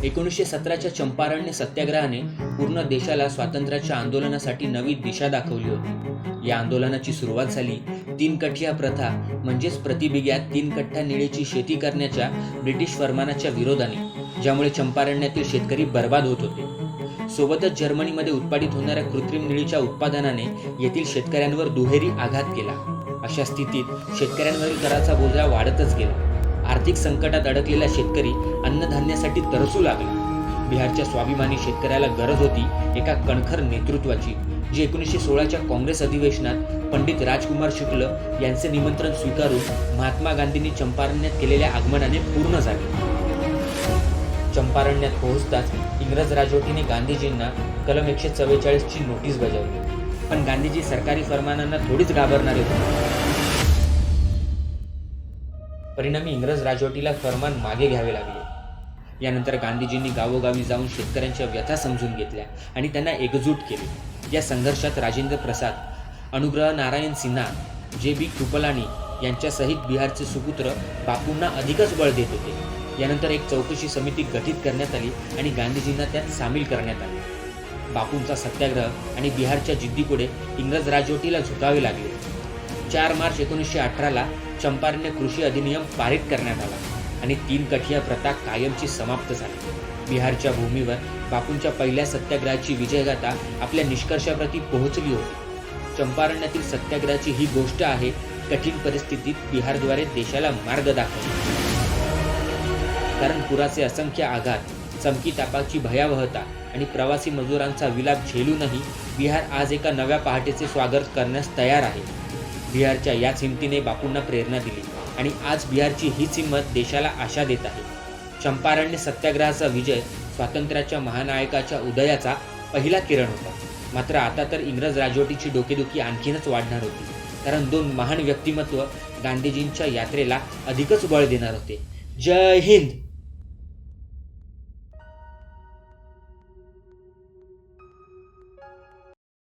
1917च्या चंपारण्य सत्याग्रहाने पूर्ण देशाला स्वातंत्र्याच्या आंदोलनासाठी नवी दिशा दाखवली होती। या आंदोलनाची सुरुवात झाली 3 कठिया प्रथा म्हणजेच प्रतिबिघ्यात 3 कट्टा निळीची शेती करण्याच्या ब्रिटिश फरमानाच्या विरोधाने, ज्यामुळे चंपारण्यातील शेतकरी बर्बाद होत होते। सोबतच जर्मनीमध्ये उत्पादित होणाऱ्या कृत्रिम निळीच्या उत्पादनाने येथील शेतकऱ्यांवर दुहेरी आघात केला। अशा स्थितीत शेतकऱ्यांवरील कराचा बोजा वाढतच गेला। आर्थिक संकटात अडकलेला शेतकरी अन्नधान्यासाठी तरसू लागला। बिहारच्या स्वाभिमानी शेतकऱ्याला गरज होती एका कणखर नेतृत्वाची, जे 1916च्या काँग्रेस अधिवेशनात पंडित राजकुमार शुक्ल यांचे निमंत्रण स्वीकारून महात्मा गांधींनी चंपारण्यात केलेल्या आगमनाने पूर्ण झाले। चंपारण्यात पोहोचताच इंग्रज राजवटीने गांधीजींना कलम 144 ची नोटीस बजावली, पण गांधीजी सरकारी फरमानांना थोडीच घाबरणारे होते। परिणामी इंग्रज राजवटीला फरमान मागे घ्यावे लागले। यानंतर गांधीजींनी गावोगावी जाऊन शेतकऱ्यांच्या व्यथा समजून घेतल्या आणि त्यांना एकजूट केले। या संघर्षात राजेंद्र प्रसाद, अनुग्रह नारायण सिन्हा, जे.बी. कृपलानी यांच्यासहित बिहारचे सुपुत्र बापूंना अधिकच बळ देत होते। यानंतर एक चौकशी समिती गठीत करण्यात आली आणि गांधीजींना त्यात सामील करण्यात आले। बापूंचा सत्याग्रह आणि बिहारच्या जिद्दीपुढे इंग्रज राजवटीला झुकावे लागले। 4 मार्च 1918ला चंपारण्य कृषी अधिनियम पारित करण्यात आला आणि 3 कठिया प्रथा कायमची समाप्त झाली। बिहारच्या भूमीवर बापूंच्या पहिल्या सत्याग्रहाची विजयगाथा आपल्या निष्कर्षाप्रती पोहोचली होती। चंपारण्यातील सत्याग्रहाची ही गोष्ट आहे कठीण परिस्थितीत बिहारद्वारे देशाला मार्ग दाखवला। कारण पुराचे असंख्य आघात, चमकी तापाची भयावहता आणि प्रवासी मजुरांचा विलाप झेलूनही बिहार आज एका नव्या पहाटेचे स्वागत करण्यास तयार आहे। बिहारच्या याच हिमतीने बापूंना प्रेरणा दिली आणि आज बिहारची हीच हिंमत देशाला आशा देत आहे। चंपारण्य सत्याग्रहाचा विजय स्वातंत्र्याच्या महानायकाच्या उदयाचा पहिला किरण होता। मात्र आता तर इंग्रज राजवटीची डोकेदुखी आणखीनच वाढणार होती, कारण 2 महान व्यक्तिमत्व गांधीजींच्या यात्रेला अधिकच बळ देणार होते। जय हिंद।